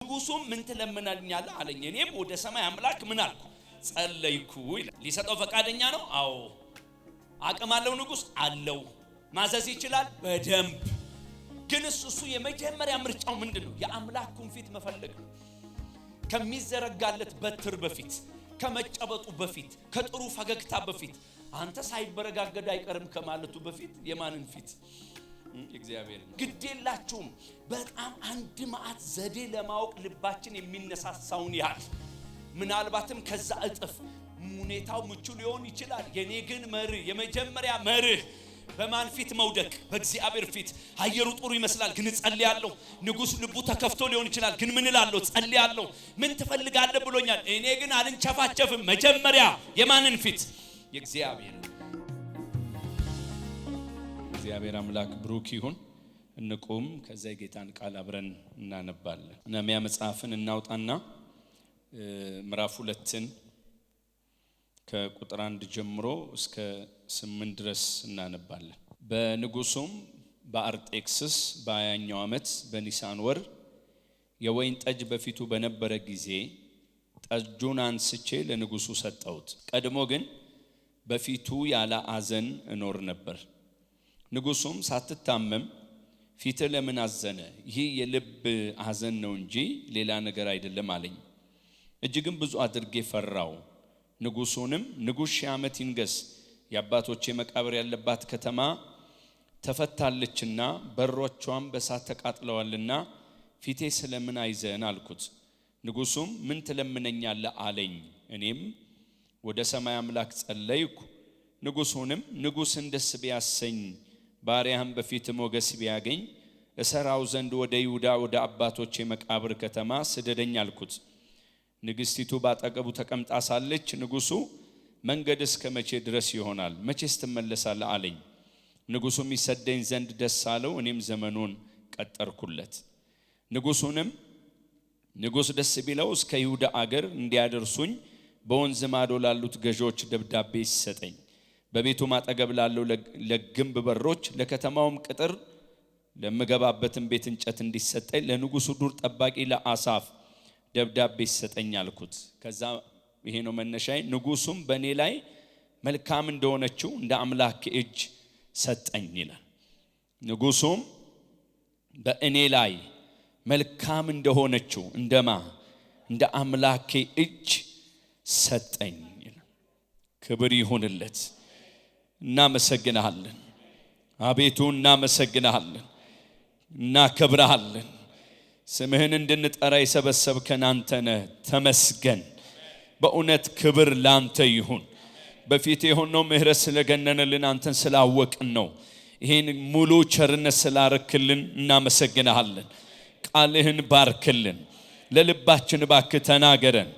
ንጉሱም ምን ትለምናኛለህ አለኝ። እኔም ወደ ሰማይ አምላክ ምን አልኩ? ጸለይኩ ይላል። ሊሰጠው ፈቃደኛ ነው? አዎ። አቅም አለው ንጉስ? አለው። ማዘዝ ይችላል? በደንብ። ግን እሱ የመጀመሪያ ምርጫው ምንድነው? የአምላኩን ፊት መፈለግ ነው። ከሚዘረጋለት በትር በፊት፣ ከመጨበጡ በፊት፣ ከጥሩ ፈገግታ በፊት፣ አንተ ሳይበረጋገድ አይቀርም ከማለቱ በፊት የማንን ፊት? እግዚአብሔር። ግዴላችሁም በጣም አንድ ማዕት ዘዴ ለማወቅ ልባችን የሚነሳሳውን ያህል ምናልባትም ከዛ እጥፍ ሁኔታው ምቹ ሊሆን ይችላል። የኔ ግን መርህ፣ የመጀመሪያ መርህ በማን ፊት መውደቅ? በእግዚአብሔር ፊት። አየሩ ጥሩ ይመስላል ግን ጸልያለሁ። ንጉስ ልቡ ተከፍቶ ሊሆን ይችላል ግን ምን እላለሁ? ጸልያለሁ። ምን ትፈልጋለህ ብሎኛል። እኔ ግን አልንቸፋቸፍም። መጀመሪያ የማንን ፊት? የእግዚአብሔር። እግዚአብሔር አምላክ ብሩክ ይሁን። እንቁም። ከዛ የጌታን ቃል አብረን እናነባለን። ነህምያ መጽሐፍን እናውጣና ምዕራፍ 2ን ከቁጥር 1 ጀምሮ እስከ 8 ድረስ እናነባለን። በንጉሱም በአርጤክስስ በ20ኛው ዓመት በኒሳን ወር የወይን ጠጅ በፊቱ በነበረ ጊዜ ጠጁን አንስቼ ለንጉሱ ሰጠሁት። ቀድሞ ግን በፊቱ ያለ አዘን እኖር ነበር። ንጉሱም ሳትታመም ፊት ለምን አዘነ? ይህ የልብ አዘን ነው እንጂ ሌላ ነገር አይደለም አለኝ። እጅግም ብዙ አድርጌ ፈራው። ንጉሱንም ንጉስ 1000 ዓመት ይንገስ፣ የአባቶቼ መቃብር ያለባት ከተማ ተፈታለችና በሮቿም በሳት ተቃጥለዋልና ፊቴ ስለምን አይዘን አልኩት። ንጉሱም ምን ትለምነኛለህ አለኝ። እኔም ወደ ሰማይ አምላክ ጸለይኩ። ንጉሱንም ንጉስን ደስ ቢያሰኝ ባሪያህም በፊት ሞገስ ቢያገኝ እሰራው ዘንድ ወደ ይሁዳ ወደ አባቶቼ መቃብር ከተማ ስደደኝ አልኩት። ንግስቲቱ ባጠገቡ ተቀምጣ ሳለች ንጉሱ መንገድ እስከ መቼ ድረስ ይሆናል? መቼስ ትመለሳለህ አለኝ። ንጉሱም ይሰደኝ ዘንድ ደስ አለው። እኔም ዘመኑን ቀጠርኩለት። ንጉሱንም ንጉስ ደስ ቢለው እስከ ይሁዳ አገር እንዲያደርሱኝ በወንዝ ማዶ ላሉት ገዦች ደብዳቤ ይሰጠኝ። በቤቱ ማጠገብ ላለው ለግንብ በሮች ለከተማውም ቅጥር ለምገባበትም ቤት እንጨት እንዲሰጠኝ ለንጉሱ ዱር ጠባቂ ለአሳፍ ደብዳቤ ይሰጠኝ አልኩት። ከዛ ይሄ ነው መነሻዬ። ንጉሱም በእኔ ላይ መልካም እንደሆነችው እንደ አምላኬ እጅ ሰጠኝ ይላል። ንጉሱም በእኔ ላይ መልካም እንደሆነችው እንደማ እንደ አምላኬ እጅ ሰጠኝ ይላል። ክብር ይሁንለት። እናመሰግናለን አቤቱ፣ እናመሰግናለን፣ እናከብራለን። ስምህን እንድንጠራ የሰበሰብከን አንተ ነህ። ተመስገን። በእውነት ክብር ላንተ ይሁን። በፊት የሆነው ምህረት ስለገነነልን አንተን ስላወቅን ነው። ይሄን ሙሉ ቸርነት ስላረክልን እናመሰግናለን። ቃልህን ባርክልን። ለልባችን ባክህ ተናገረን።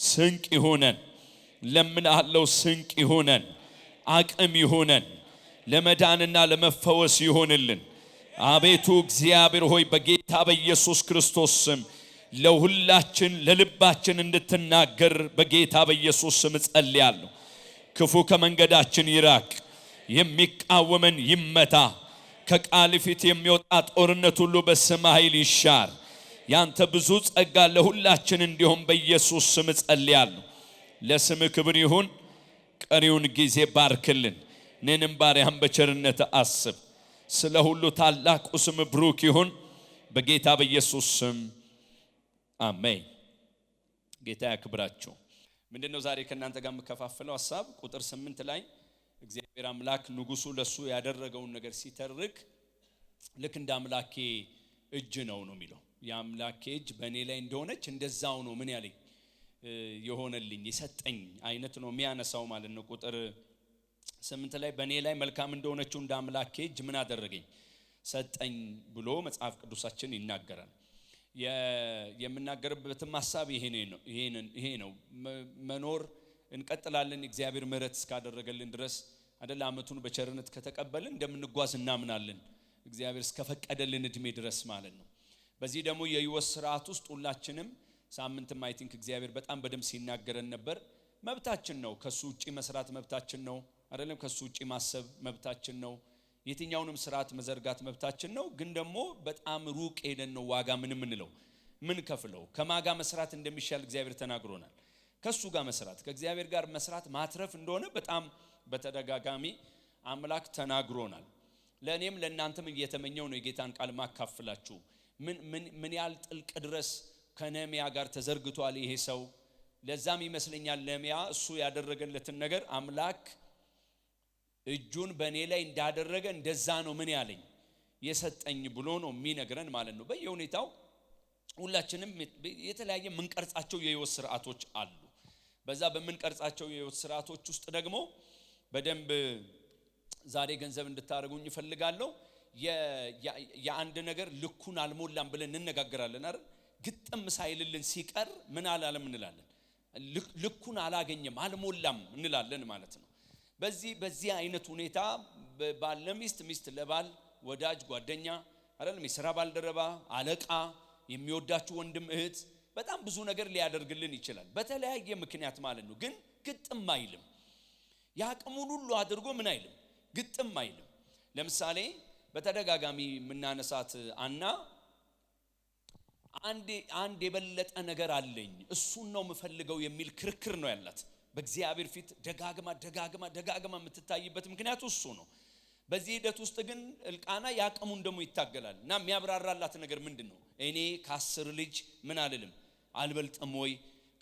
ስንቅ ይሁነን። ለምንአለው ስንቅ ይሁነን። አቅም ይሁነን። ለመዳንና ለመፈወስ ይሁንልን። አቤቱ እግዚአብሔር ሆይ በጌታ በኢየሱስ ክርስቶስ ስም ለሁላችን ለልባችን እንድትናገር በጌታ በኢየሱስ ስም ጸልያለሁ። ክፉ ከመንገዳችን ይራቅ። የሚቃወመን ይመታ። ከቃል ፊት የሚወጣ ጦርነት ሁሉ በስም ኃይል ይሻር። ያንተ ብዙ ጸጋ ለሁላችን እንዲሆን በኢየሱስ ስም ጸልያለሁ። ለስም ክብር ይሁን። ቀሪውን ጊዜ ባርክልን። እኔንም ባሪያህን በቸርነት አስብ። ስለ ሁሉ ታላቁ ስም ብሩክ ይሁን በጌታ በኢየሱስ ስም አሜን። ጌታ ያክብራችሁ። ምንድነው ዛሬ ከእናንተ ጋር የምከፋፈለው ሐሳብ? ቁጥር 8 ላይ እግዚአብሔር አምላክ ንጉሱ ለሱ ያደረገውን ነገር ሲተርክ ልክ እንደ አምላኬ እጅ ነው የሚለው። የአምላኬ እጅ በእኔ ላይ እንደሆነች እንደዛው ነው ምን ያለኝ የሆነልኝ የሰጠኝ አይነት ነው የሚያነሳው ማለት ነው። ቁጥር 8 ላይ በእኔ ላይ መልካም እንደሆነችው እንደ አምላኬ እጅ ምን አደረገኝ? ሰጠኝ ብሎ መጽሐፍ ቅዱሳችን ይናገራል። የምናገርበትም ሐሳብ ይሄ ነው። መኖር እንቀጥላለን። እግዚአብሔር ምሕረት እስካደረገልን ድረስ አይደል? ዓመቱን በቸርነት ከተቀበልን እንደምንጓዝ እናምናለን። እግዚአብሔር እስከፈቀደልን እድሜ ድረስ ማለት ነው። በዚህ ደግሞ የሕይወት ስርዓት ውስጥ ሁላችንም ሳምንትም አይ ቲንክ እግዚአብሔር በጣም በደም ሲናገረን ነበር። መብታችን ነው። ከሱ ውጪ መስራት መብታችን ነው አይደለም? ከሱ ውጪ ማሰብ መብታችን ነው። የትኛውንም ስርዓት መዘርጋት መብታችን ነው። ግን ደግሞ በጣም ሩቅ ሄደን ነው ዋጋ ምን ምንለው ምን ከፍለው ከማጋ መስራት እንደሚሻል እግዚአብሔር ተናግሮናል። ከሱ ጋር መስራት ከእግዚአብሔር ጋር መስራት ማትረፍ እንደሆነ በጣም በተደጋጋሚ አምላክ ተናግሮናል። ለኔም ለእናንተም እየተመኘው ነው የጌታን ቃል ማካፈላችሁ። ምን ያህል ጥልቅ ድረስ ከነህምያ ጋር ተዘርግቷል ይሄ ሰው። ለዛም ይመስለኛል ነህምያ እሱ ያደረገለትን ነገር አምላክ እጁን በኔ ላይ እንዳደረገ እንደዛ ነው ምን ያለኝ የሰጠኝ ብሎ ነው የሚነግረን ማለት ነው። በየሁኔታው ሁላችንም የተለያየ ምንቀርጻቸው የህይወት ስርዓቶች አሉ። በዛ በምንቀርጻቸው የህይወት ስርዓቶች ውስጥ ደግሞ በደንብ ዛሬ ገንዘብ እንድታረጉኝ ይፈልጋለሁ። የአንድ ነገር ልኩን አልሞላም ብለን እንነጋገራለን አይደል? ግጥም ሳይልልን ሲቀር ምን አላለም እንላለን፣ ልኩን አላገኘም አልሞላም እንላለን ማለት ነው። በዚህ አይነት ሁኔታ ባል ለሚስት፣ ሚስት ለባል፣ ወዳጅ ጓደኛ አይደለም፣ የሥራ ባልደረባ፣ አለቃ፣ የሚወዳችሁ ወንድም እህት በጣም ብዙ ነገር ሊያደርግልን ይችላል በተለያየ ምክንያት ማለት ነው። ግን ግጥም አይልም። ያቅሙን ሁሉ አድርጎ ምን አይልም ግጥም አይልም። ለምሳሌ በተደጋጋሚ ምናነሳት አና አንድ የበለጠ ነገር አለኝ እሱን ነው የምፈልገው የሚል ክርክር ነው ያላት በእግዚአብሔር ፊት ደጋግማ የምትታይበት ምክንያቱ እሱ ነው። በዚህ ሂደት ውስጥ ግን እልቃና ያቅሙን ደሞ ይታገላል እና የሚያብራራላት ነገር ምንድነው? እኔ ከ10 ልጅ ምን አልልም አልበልጥም ወይ?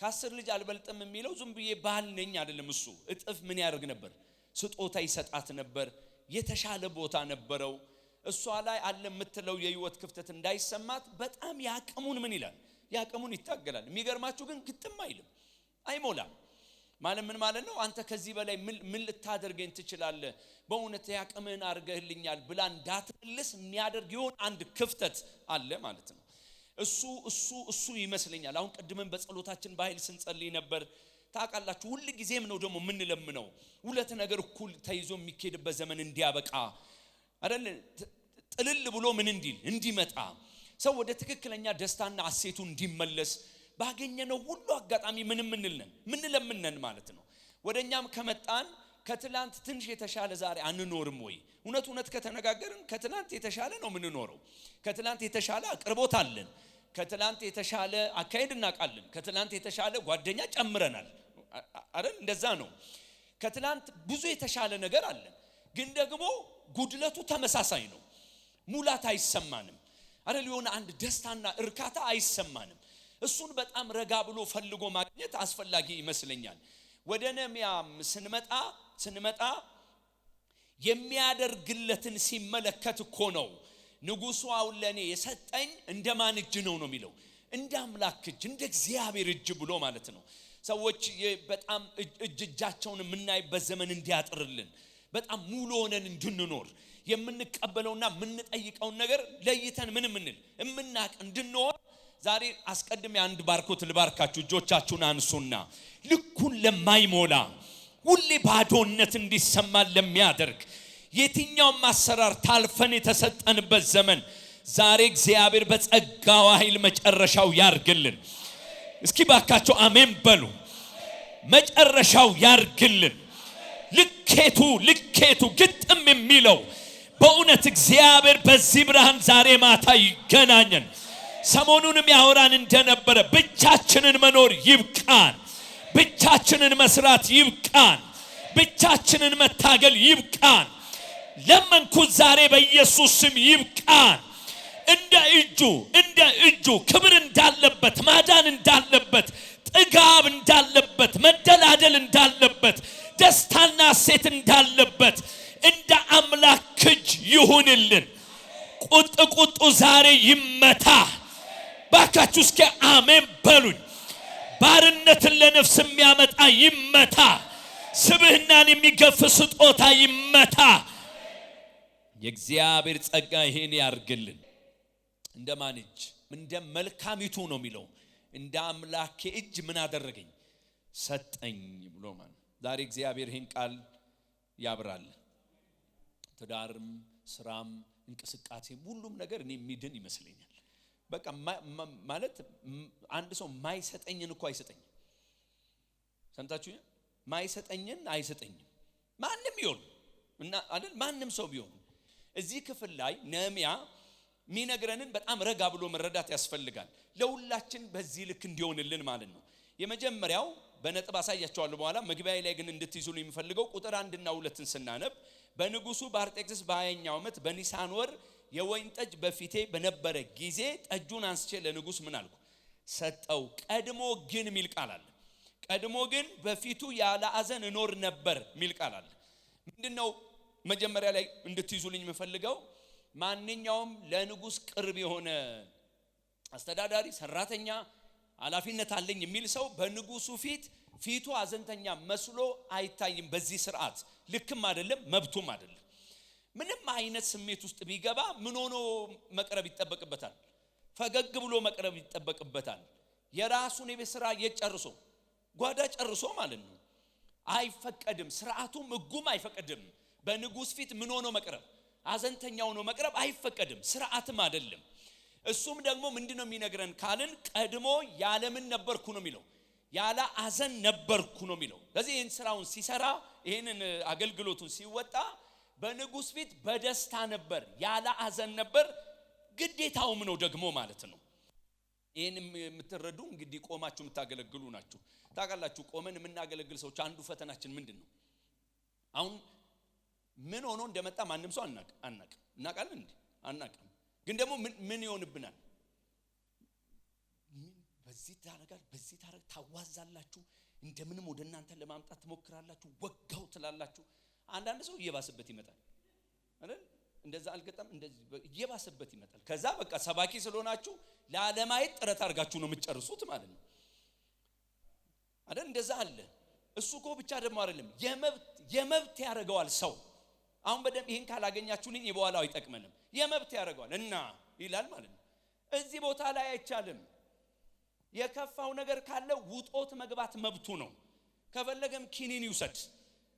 ከ10 ልጅ አልበልጥም የሚለው ዝም ብዬ ባል ነኝ አይደለም። እሱ እጥፍ ምን ያደርግ ነበር? ስጦታ ይሰጣት ነበር። የተሻለ ቦታ ነበረው። እሷ ላይ አለ የምትለው የህይወት ክፍተት እንዳይሰማት በጣም ያቅሙን ምን ይላል? ያቅሙን ይታገላል። የሚገርማችሁ ግን ግጥም አይልም፣ አይሞላም። ማለት ምን ማለት ነው? አንተ ከዚህ በላይ ምን ልታደርገኝ ትችላለህ? በእውነት ያቅምህን አድርገህልኛል ብላ እንዳትልስ የሚያደርግ ይሆን አንድ ክፍተት አለ ማለት ነው። እሱ ይመስለኛል። አሁን ቀድመን በጸሎታችን በኃይል ስንጸልይ ነበር። ታውቃላችሁ ሁሉ ጊዜም ነው ደግሞ ምን ለምነው ሁለት ነገር እኩል ተይዞ የሚኬድበት ዘመን እንዲያበቃ አይደል? ጥልል ብሎ ምን እንዲመጣ ሰው ወደ ትክክለኛ ደስታና አሴቱ እንዲመለስ ባገኘነው ሁሉ አጋጣሚ ምን ለምነን ማለት ነው። ወደኛም ከመጣን ከትላንት ትንሽ የተሻለ ዛሬ አንኖርም ወይ? እውነት ከተነጋገርን ከትላንት የተሻለ ነው ምንኖረው። ከትላንት የተሻለ አቅርቦት አለን። ከትላንት የተሻለ አካሄድ እናቃለን። ከትላንት የተሻለ ጓደኛ ጨምረናል አይደል? እንደዛ ነው። ከትላንት ብዙ የተሻለ ነገር አለን። ግን ደግሞ ጉድለቱ ተመሳሳይ ነው። ሙላት አይሰማንም አይደል? የሆነ አንድ ደስታና እርካታ አይሰማንም። እሱን በጣም ረጋ ብሎ ፈልጎ ማግኘት አስፈላጊ ይመስለኛል። ወደ ነህምያ ስንመጣ የሚያደርግለትን ሲመለከት እኮ ነው ንጉሡ አሁን ለኔ የሰጠኝ እንደማን እጅ ነው የሚለው? እንደ አምላክ እጅ፣ እንደ እግዚአብሔር እጅ ብሎ ማለት ነው። ሰዎች በጣም እጃቸውን የምናይበት ዘመን እንዲያጥርልን በጣም ሙሉ ሆነን እንድንኖር የምንቀበለውና የምንጠይቀውን ነገር ለይተን እምናቅ እንድንሆን ዛሬ አስቀድሜ አንድ ባርኮት ልባርካችሁ። እጆቻችሁን አንሱና ልኩን ለማይሞላ ሁሌ ባዶነት እንዲሰማን ለሚያደርግ የትኛውም አሰራር ታልፈን የተሰጠንበት ዘመን ዛሬ እግዚአብሔር በጸጋው ኃይል መጨረሻው ያርግልን። እስኪ ባካችሁ አሜን በሉ። መጨረሻው ያርግልን። ልኬቱ ግጥም የሚለው በእውነት እግዚአብሔር በዚህ ብርሃን ዛሬ ማታ ይገናኘን። ሰሞኑንም ያወራን እንደነበረ ብቻችንን መኖር ይብቃን፣ ብቻችንን መስራት ይብቃን፣ ብቻችንን መታገል ይብቃን። ለመንኩት ዛሬ በኢየሱስ ስም ይብቃን። እንደ እጁ ክብር እንዳለበት፣ ማዳን እንዳለበት፣ ጥጋብ እንዳለበት፣ መደላደል እንዳለበት፣ ደስታና ሴት እንዳለበት እንደ አምላክ እጅ ይሁንልን። ቁጡ ዛሬ ይመታ። ባካችሁ እስከ አሜን በሉኝ። ባርነትን ለነፍስ የሚያመጣ ይመታ። ስብህናን የሚገፍ ስጦታ ይመታ። የእግዚአብሔር ጸጋ ይሄን ያርግልን። እንደማን እጅ? እንደ መልካሚቱ ነው የሚለው። እንደ አምላኬ እጅ ምን አደረገኝ? ሰጠኝ ብሎ ማለት። ዛሬ እግዚአብሔር ይሄን ቃል ያብራል። ትዳርም፣ ስራም፣ እንቅስቃሴም ሁሉም ነገር እኔ የሚድን ይመስለኛል። በቃ ማለት አንድ ሰው ማይሰጠኝን እኮ አይሰጠኝም። ሰምታችሁ? ማይሰጠኝን አይሰጠኝም ማንም ይሁን እና አይደል? ማንም ሰው ቢሆን እዚህ ክፍል ላይ ነህምያ ሚነግረንን በጣም ረጋ ብሎ መረዳት ያስፈልጋል ለሁላችን በዚህ ልክ እንዲሆንልን ማለት ነው። የመጀመሪያው በነጥብ አሳያቸዋለሁ በኋላ መግቢያዬ ላይ ግን እንድትይዙሉ የሚፈልገው ቁጥር 1 እና 2ን ስናነብ በንጉሱ በአርጤክስስ በ20ኛው ዓመት በኒሳን ወር የወይን ጠጅ በፊቴ በነበረ ጊዜ ጠጁን አንስቼ ለንጉስ ምን አልኩ ሰጠው። ቀድሞ ግን ሚል ቃል አለ። ቀድሞ ግን በፊቱ ያለ አዘን እኖር ነበር ሚል ቃል አለ። ምንድነው መጀመሪያ ላይ እንድትይዙልኝ የምፈልገው ማንኛውም ለንጉስ ቅርብ የሆነ አስተዳዳሪ ሰራተኛ ኃላፊነት አለኝ የሚል ሰው በንጉሱ ፊቱ አዘንተኛ መስሎ አይታይም። በዚህ ስርዓት ልክም አይደለም መብቱም አይደለም። ምንም አይነት ስሜት ውስጥ ቢገባ ምን ሆኖ መቅረብ ይተበቅበታል? ፈገግ ብሎ መቅረብ ይተበቅበታል። የራሱን የቤት ስራ የጨርሶ ጓዳ ጨርሶ ማለት ነው። አይፈቀድም፣ ስርዓቱም ሕጉም አይፈቀድም። በንጉስ ፊት ምን ሆኖ መቅረብ አዘንተኛ ሆኖ መቅረብ አይፈቀድም፣ ስርዓትም አይደለም። እሱም ደግሞ ምንድነው የሚነግረን ካልን ቀድሞ ያለምን ነበርኩ ነው የሚለው፣ ያለ አዘን ነበርኩ ነው የሚለው። ስለዚህ ይህን ስራውን ሲሰራ ይህንን አገልግሎቱን ሲወጣ በንጉስ ፊት በደስታ ነበር፣ ያለ አዘን ነበር። ግዴታውም ነው ደግሞ ማለት ነው። ይህን የምትረዱ እንግዲህ ቆማችሁ የምታገለግሉ ናችሁ። ታውቃላችሁ ቆመን የምናገለግል ሰዎች አንዱ ፈተናችን ምንድነው? አሁን ምን ሆኖ እንደመጣ ማንም ሰው እናቃለን እንዴ? አናቅም። ግን ደግሞ ምን ይሆንብናል? በዚህ ታረጋል፣ በዚህ ታዋዛላችሁ፣ እንደምንም ወደ እናንተ ለማምጣት ትሞክራላችሁ፣ ወጋው ትላላችሁ። አንዳንድ ሰው እየባሰበት ይመጣል አይደል? እንደዛ አልገጠም እንደዚህ እየባሰበት ይመጣል። ከዛ በቃ ሰባኪ ስለሆናችሁ ለዓለማየት ጥረት አድርጋችሁ ነው የምትጨርሱት ማለት ነው አይደል? እንደዛ አለ። እሱ እኮ ብቻ ደግሞ አይደለም የመብት ያደርገዋል ሰው። አሁን በደም ይሄን ካላገኛችሁልኝ የበኋላው አይጠቅመንም። የመብት ያደርገዋል እና ይላል ማለት ነው። እዚህ ቦታ ላይ አይቻልም። የከፋው ነገር ካለ ውጦት መግባት መብቱ ነው። ከፈለገም ኪኒን ይውሰድ፣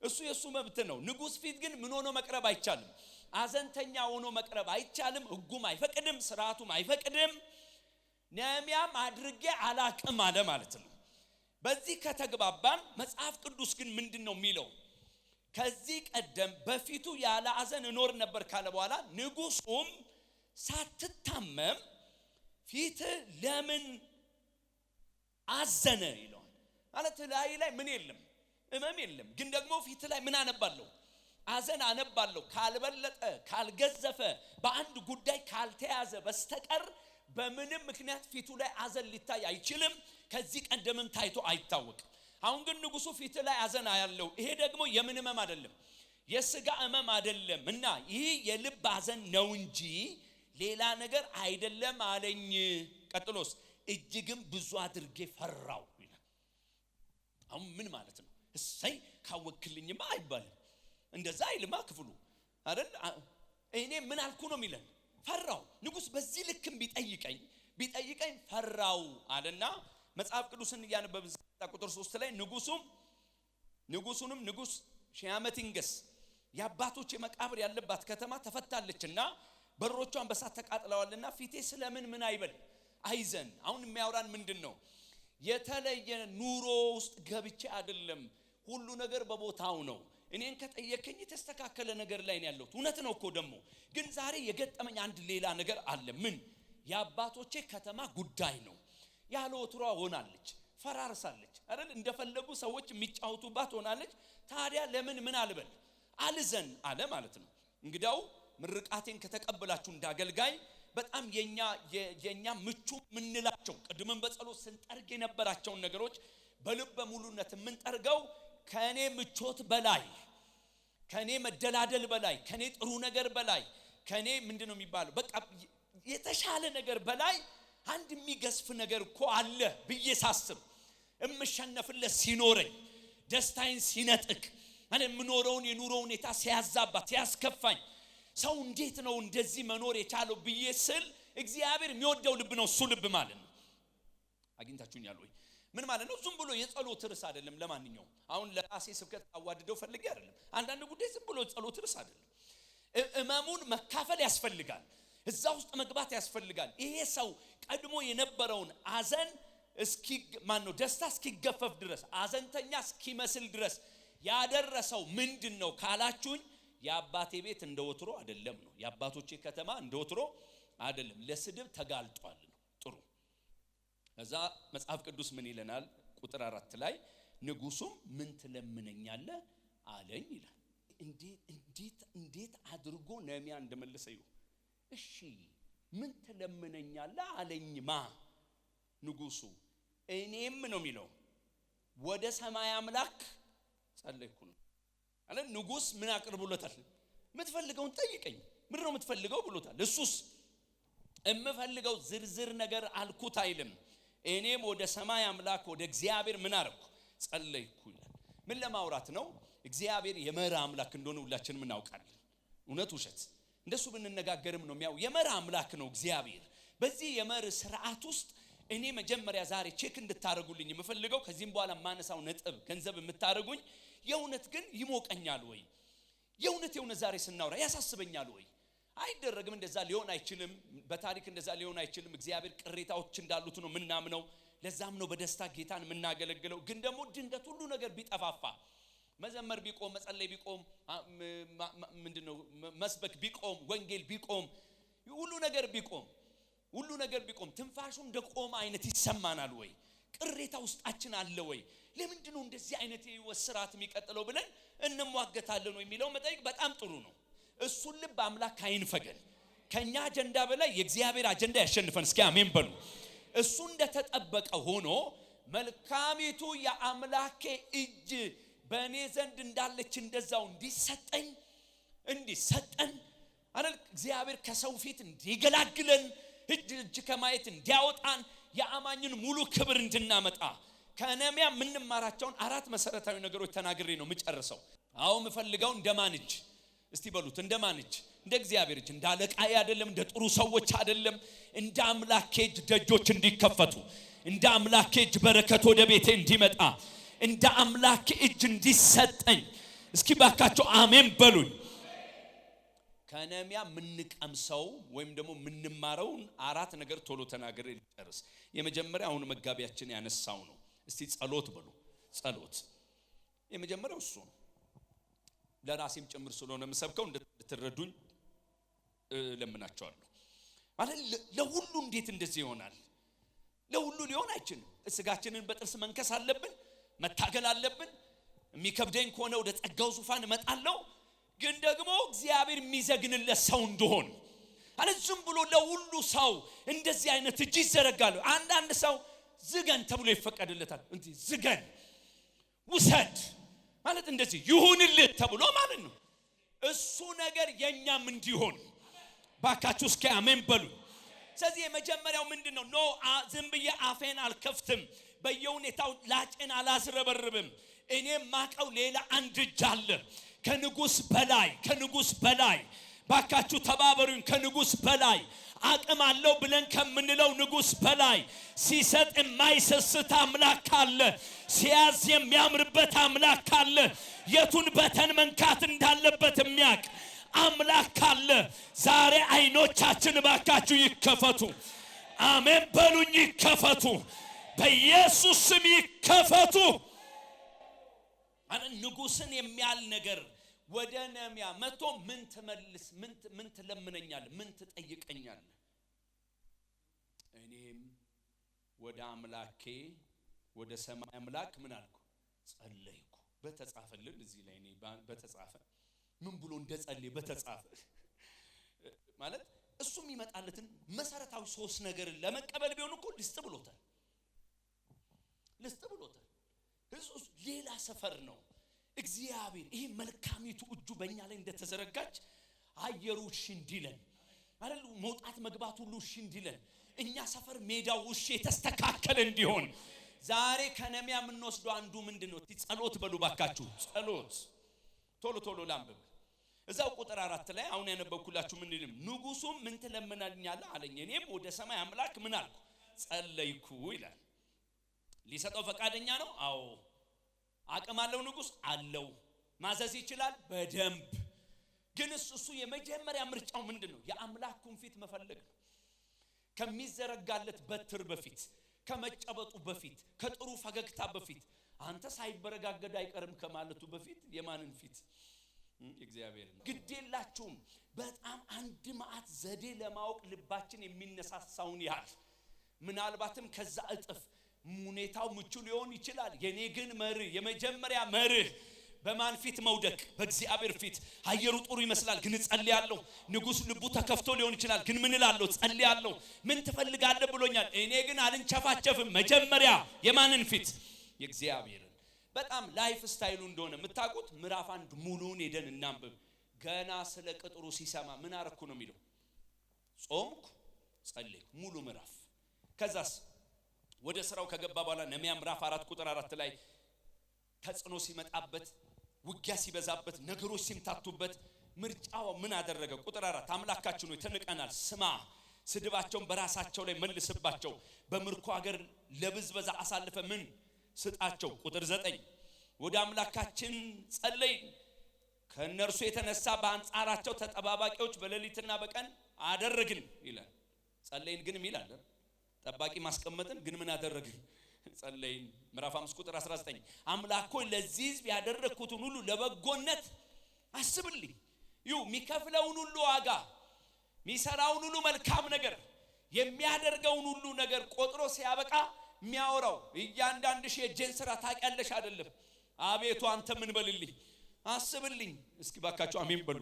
እሱ የሱ መብት ነው። ንጉስ ፊት ግን ምን ሆኖ መቅረብ አይቻልም። አዘንተኛ ሆኖ መቅረብ አይቻልም። ሕጉም አይፈቅድም፣ ስርዓቱም አይፈቅድም። ነህምያም አድርጌ አላቅም አለ ማለት ነው። በዚህ ከተግባባን መጽሐፍ ቅዱስ ግን ምንድነው የሚለው? ከዚህ ቀደም በፊቱ ያለ አዘን እኖር ነበር ካለ በኋላ ንጉሱም ሳትታመም ፊት ለምን አዘነ ይለዋል ማለት ላይ ምን የለም እመም የለም፣ ግን ደግሞ ፊት ላይ ምን አነባለሁ? አዘን አነባለሁ። ካልበለጠ ካልገዘፈ በአንድ ጉዳይ ካልተያዘ በስተቀር በምንም ምክንያት ፊቱ ላይ አዘን ሊታይ አይችልም። ከዚህ ቀደምም ታይቶ አይታወቅም። አሁን ግን ንጉሱ ፊት ላይ አዘን ያለው ይሄ ደግሞ የምን እመም አይደለም፣ የስጋ እመም አይደለም እና ይህ የልብ አዘን ነው እንጂ ሌላ ነገር አይደለም አለኝ። ቀጥሎስ እጅግም ብዙ አድርጌ ፈራው ይላል። አሁን ምን ማለት ነው? እሰይ ካወክልኝማ አይባልም። እንደዛ አይልማ ክፍሉ አይደል? እኔ ምን አልኩ ነው የሚለን? ፈራው። ንጉስ በዚህ ልክም ቢጠይቀኝ ፈራው አለና መጽሐፍ ቅዱስን ያነበብ ቁጥር 3 ላይ ንጉሱንም ንጉስ ሺህ ዓመት ይንገስ፣ የአባቶች መቃብር ያለባት ከተማ ተፈታለችና በሮቿን በሳት ተቃጥለዋልና ፊቴ ስለምን ምን አይበል አይዘን። አሁን የሚያወራን ምንድነው? የተለየ ኑሮ ውስጥ ገብቼ አይደለም፣ ሁሉ ነገር በቦታው ነው። እኔን ከጠየከኝ የተስተካከለ ነገር ላይ ነው ያለሁት። እውነት ነው እኮ ደግሞ ግን ዛሬ የገጠመኝ አንድ ሌላ ነገር አለ። ምን? የአባቶቼ ከተማ ጉዳይ ነው። ያለ ወትሯ ሆናለች፣ ፈራርሳለች አይደል? እንደፈለጉ ሰዎች የሚጫወቱባት ሆናለች። ታዲያ ለምን ምን አልበል አልዘን አለ ማለት ነው። እንግዲያው ምርቃቴን ከተቀበላችሁ እንዳገልጋይ በጣም የኛ ምቹ ምንላቸው ቅድምን በጸሎት ስንጠርግ የነበራቸውን ነገሮች በልበ ሙሉነት የምንጠርገው ከኔ ምቾት በላይ፣ ከኔ መደላደል በላይ፣ ከኔ ጥሩ ነገር በላይ፣ ከኔ ምንድነው የሚባለው በቃ የተሻለ ነገር በላይ አንድ የሚገስፍ ነገር እኮ አለ ብዬ ሳስብ እምሸነፍለት ሲኖረኝ፣ ደስታዬን ሲነጥቅ፣ እኔ የምኖረውን የኑሮ ሁኔታ ሲያዛባ ሲያስከፋኝ፣ ሰው እንዴት ነው እንደዚህ መኖር የቻለው ብዬ ስል እግዚአብሔር የሚወደው ልብ ነው። እሱ ልብ ማለት ነው። አግኝታችሁኛል ወይ? ምን ማለት ነው? ዝም ብሎ የጸሎት ርዕስ አይደለም። ለማንኛውም አሁን ለራሴ ስብከት አዋድደው ፈልጌ አይደለም። አንዳንድ ጉዳይ ዝም ብሎ ጸሎት ርዕስ አይደለም። እመሙን መካፈል ያስፈልጋል። እዛ ውስጥ መግባት ያስፈልጋል። ይሄ ሰው ቀድሞ የነበረውን አዘን ደስታ እስኪገፈፍ ድረስ አዘንተኛ እስኪመስል ድረስ ያደረሰው ምንድነው ካላችሁኝ፣ የአባቴ ቤት እንደወትሮ አይደለም ነው። የአባቶቼ ከተማ እንደወትሮ አይደለም ለስድብ ተጋልጧል ነው ጥሩ ከዛ መጽሐፍ ቅዱስ ምን ይለናል ቁጥር 4 ላይ ንጉሱም ምን ትለምነኛለህ አለኝ ይላል እንዴት አድርጎ ነህምያ እንደመለሰው እሺ ምን ትለምነኛለህ አለኝማ ንጉሱ እኔም ነው የሚለው ወደ ሰማይ አምላክ ጸለይኩ ነው አለ ንጉስ ምን አቅርቦለታል ምትፈልገውን ጠይቀኝ ምንድነው ምትፈልገው ብሎታል እሱስ እምፈልገው ዝርዝር ነገር አልኩት አይልም እኔም ወደ ሰማይ አምላክ ወደ እግዚአብሔር ምን አረኩ ጸለይኩ ይላል ምን ለማውራት ነው እግዚአብሔር የመራ አምላክ እንደሆነ ሁላችንም እናውቃለን እውነት ውሸት እንደሱ ብንነጋገርም ነው የሚያው የመራ አምላክ ነው እግዚአብሔር በዚህ የመር ስርዓት ውስጥ እኔ መጀመሪያ ዛሬ ቼክ እንድታረጉልኝ የምፈልገው ከዚህም በኋላ ማነሳው ነጥብ ገንዘብ የምታረጉኝ የእውነት ግን ይሞቀኛል ወይ የእውነት ዛሬ ስናወራ ያሳስበኛል ወይ አይደረግም እንደዛ ሊሆን አይችልም በታሪክ እንደዛ ሊሆን አይችልም እግዚአብሔር ቅሬታዎች እንዳሉት ነው ምናምነው ለዛም ነው በደስታ ጌታን ምናገለግለው ግን ደግሞ ድንገት ሁሉ ነገር ቢጠፋፋ መዘመር ቢቆም መጸለይ ቢቆም ምንድነው መስበክ ቢቆም ወንጌል ቢቆም ሁሉ ነገር ቢቆም ትንፋሹ እንደቆመ አይነት ይሰማናል ወይ ቅሬታ ውስጣችን አለ ወይ ለምንድነው እንደዚህ አይነት ይወስራት የሚቀጥለው ብለን እንሟገታለን ነው የሚለው መጠይቅ በጣም ጥሩ ነው እሱን ልብ አምላክ አይንፈገን ከኛ አጀንዳ በላይ የእግዚአብሔር አጀንዳ ያሸንፈን እስኪ አሜን በሉ እሱ እንደተጠበቀ ሆኖ መልካሚቱ የአምላኬ እጅ በእኔ ዘንድ እንዳለች እንደዛው እንዲሰጠን አይደል እግዚአብሔር ከሰው ፊት እንዲገላግለን እጅ ከማየት እንዲያወጣን የአማኝን ሙሉ ክብር እንድናመጣ ከነህምያ ምንማራቸውን 4 መሰረታዊ ነገሮች ተናግሬ ነው ምጨርሰው አው ምፈልጋው እንደማንጅ እስቲ በሉት እንደማንጅ እንደ እግዚአብሔር እጅ እንዳለቃይ አይደለም እንደ ጥሩ ሰዎች አይደለም እንደ አምላኬ እጅ ደጆች እንዲከፈቱ እንደ አምላኬ እጅ በረከት ወደ ቤቴ እንዲመጣ እንደ አምላኬ እጅ እንዲሰጠኝ እስኪ ባካችሁ አሜን በሉኝ ከነህምያ ምንቀምሰው ወይም ደግሞ ምንማረው 4 ነገር ቶሎ ተናግሬ ልጨርስ የመጀመሪያው አሁን መጋቢያችን ያነሳው ነው እስቲ ጸሎት በሉ ጸሎት የመጀመሪያው እሱ ነው ለራሴም ጭምር ስለሆነ መሰብከው እንድትረዱኝ ለምናቸዋለሁ ማለት ለሁሉ እንዴት እንደዚህ ይሆናል ለሁሉ ሊሆን አይችልም ስጋችንን በጥርስ መንከስ አለብን መታገል አለብን የሚከብደኝ ከሆነ ወደ ጸጋው ዙፋን እመጣለሁ ግን ደግሞ እግዚአብሔር የሚዘግንለት ሰው እንደሆነ አለ ዝም ብሎ ለሁሉ ሰው እንደዚህ አይነት እጅ ይዘረጋል አንድ ሰው ዝገን ተብሎ ይፈቀድለታል እንዴ ዝገን ውሰድ ማለት እንደዚህ ይሁንልህ ተብሎ ማለት ነው እሱ ነገር የኛም እንዲሆን ባካችሁ እስኪ አሜን በሉ ስለዚህ የመጀመሪያው ምንድነው ኖ ዝም ብዬ አፌን አልከፍትም በየሁኔታው ላጭን አላስረበርብም እኔ ማቀው ሌላ አንድ እጅ አለ ከንጉስ በላይ ባካችሁ ተባበሩኝ ከንጉስ በላይ አቅም አለው ብለን ከምንለው ንጉስ በላይ ሲሰጥ የማይሰስት አምላክ አለ ሲያዝ የሚያምርበት አምላክ አለ የቱን በተን መንካት እንዳለበት የሚያቅ አምላክ አለ ዛሬ አይኖቻችን ባካችሁ ይከፈቱ አሜን በሉኝ ይከፈቱ በኢየሱስ ስም ይከፈቱ አነ ንጉስን የሚያል ነገር ወደ ነህምያ መጥቶ ምን ትመልስ ምን ትለምነኛል ምን ትጠይቀኛል እኔም ወደ አምላኬ ወደ ሰማይ አምላክ ምን አልኩ ጸለይኩ በተጻፈልን እዚህ ላይ እኔ በተጻፈ ምን ብሎ እንደጸለየ በተጻፈ ማለት እሱም ይመጣለትን መሰረታዊ 3 ነገር ለመቀበል ቢሆን እኮ ልስጥ ብሎታል ኢየሱስ ሌላ ሰፈር ነው እግዚአብሔር ይሄ መልካሚቱ እጁ በእኛ ላይ እንደተዘረጋች አየሩ እንዲለን አይደል መውጣት መግባት ሁሉ እንዲለን እኛ ሰፈር ሜዳው የተስተካከለ እንዲሆን ዛሬ ከነህምያ ምንወስደው አንዱ ምንድነው ጸሎት በሉ ባካችሁ ጸሎት ቶሎ ላምበብ እዛው ቁጥር 4 ላይ አሁን ያነበብኩላችሁ ምንድነው ንጉሱም ምን ትለምናኛለህ አለኝ እኔም ወደ ሰማይ አምላክ ምን አልኩ ጸለይኩ ይላል ሊሰጠው ፈቃደኛ ነው አዎ አቅም አለው ንጉስ አለው ማዘዝ ይችላል በደንብ ግን እሱ የመጀመሪያ ምርጫው ምንድነው የአምላኩን ፊት መፈለግ ነው ከሚዘረጋለት በትር በፊት ከመጨበጡ በፊት ከጥሩ ፈገግታ በፊት አንተ ሳይበረጋገድ አይቀርም ከማለቱ በፊት የማንን ፊት እግዚአብሔር ግዴላችሁም በጣም አንድ ማዕት ዘዴ ለማወቅ ልባችን የሚነሳሳውን ያህል ምናልባትም ከዛ እጥፍ ሁኔታው ምቹ ሊሆን ይችላል። የኔ ግን መርህ የመጀመሪያ መርህ በማን ፊት መውደቅ? በእግዚአብሔር ፊት። አየሩ ጥሩ ይመስላል ግን ጸልያለሁ። ንጉስ ልቡ ተከፍቶ ሊሆን ይችላል ግን ምን እላለሁ? ጸልያለሁ። ምን ትፈልጋለህ ብሎኛል። እኔ ግን አልንቸፋቸፍም። መጀመሪያ የማንን ፊት? የእግዚአብሔርን። በጣም ላይፍ ስታይሉ እንደሆነ የምታውቁት ምዕራፍ 1 ሙሉውን ሄደን እናንብብ። ገና ስለ ቅጥሩ ሲሰማ ምን አረኩ ነው የሚለው? ጾምኩ፣ ጸለይኩ። ሙሉ ምዕራፍ። ከዛስ ወደ ስራው ከገባ በኋላ ነህምያ ምዕራፍ 4 ቁጥር 4 ላይ ተጽዕኖ ሲመጣበት፣ ውጊያ ሲበዛበት፣ ነገሮች ሲምታቱበት ምርጫው ምን አደረገ? ቁጥር 4 አምላካችን ሆይ ተንቀናል፣ ስማ፣ ስድባቸውን በራሳቸው ላይ መልስባቸው፣ በምርኮ ሀገር ለብዝበዛ አሳልፈ ምን ስጣቸው። ቁጥር 9 ወደ አምላካችን ጸለይ፣ ከነርሱ የተነሳ በአንጻራቸው ተጠባባቂዎች በሌሊትና በቀን አደረግን ይላል። ጸለይን ግን ይላል ጠባቂ ማስቀመጥን ግን ምን አደረግን? ጸለይን። ምዕራፍ 5 ቁጥር 19 አምላክ ሆይ ለዚህ ሕዝብ ያደረኩትን ሁሉ ለበጎነት አስብልኝ። የሚከፍለውን ሁሉ ዋጋ፣ የሚሰራውን ሁሉ መልካም ነገር፣ የሚያደርገውን ሁሉ ነገር ቆጥሮ ሲያበቃ የሚያወራው እያንዳንድሽ የእጄን ስራ ታውቂያለሽ አይደለም? አቤቱ አንተ ምን በልልኝ? አስብልኝ። እስኪ ባካችሁ አሜን በሉ።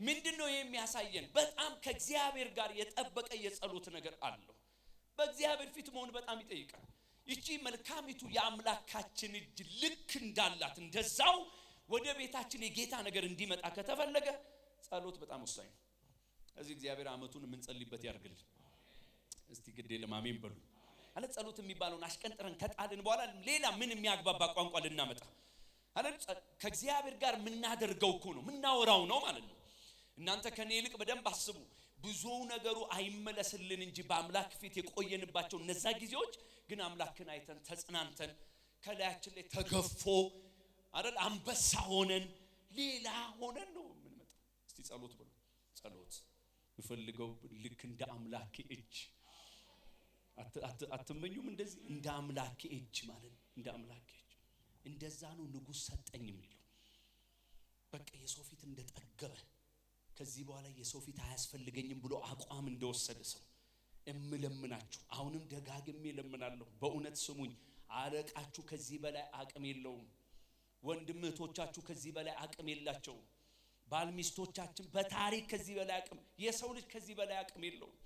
ምንድነው የሚያሳየን? በጣም ከእግዚአብሔር ጋር የጠበቀ የጸሎት ነገር አለው። በእግዚአብሔር ፊት መሆን በጣም ይጠይቃል። ይቺ መልካሚቱ የአምላካችን እጅ ልክ እንዳላት እንደዛው ወደ ቤታችን የጌታ ነገር እንዲመጣ ከተፈለገ ጸሎት በጣም ወሳኝ ነው። እዚህ እግዚአብሔር አመቱን የምንጸልይበት ያርግልን። እስቲ ግዴ ለማሜን በሉ። አለ ጸሎት የሚባለውን አሽቀንጥረን ከጣልን በኋላ ሌላ ምን የሚያግባባ ቋንቋ ልናመጣ አለ? ከእግዚአብሔር ጋር የምናደርገው እኮ ነው የምናወራው ነው ማለት ነው። እናንተ ከኔ ይልቅ በደንብ አስቡ። ብዙ ነገሩ አይመለስልን እንጂ በአምላክ ፊት የቆየንባቸው እነዛ ጊዜዎች ግን አምላክን አይተን ተጽናንተን ከላያችን ላይ ተገፎ አይደል አንበሳ ሆነን ሌላ ሆነን ነው የምንመጣው። እስቲ ጸሎት ብሎ ጸሎት ይፈልገው ልክ እንደ አምላክ እጅ አትመኙም? እንደዚህ እንደ አምላክ እጅ ማለት እንደ አምላክ እጅ እንደዛ ነው ንጉስ ሰጠኝ የሚለው። በቃ የሰው ፊት እንደጠገበ ከዚህ በኋላ የሰው ፊት አያስፈልገኝም ብሎ አቋም እንደወሰደ ሰው እምለምናችሁ አሁንም ደጋግሜ ለምናለሁ። በእውነት ስሙኝ። አለቃችሁ ከዚህ በላይ አቅም የለውም። ወንድም እህቶቻችሁ ከዚህ በላይ አቅም የላቸውም። ባልሚስቶቻችን በታሪክ ከዚህ በላይ አቅም፣ የሰው ልጅ ከዚህ በላይ አቅም የለውም።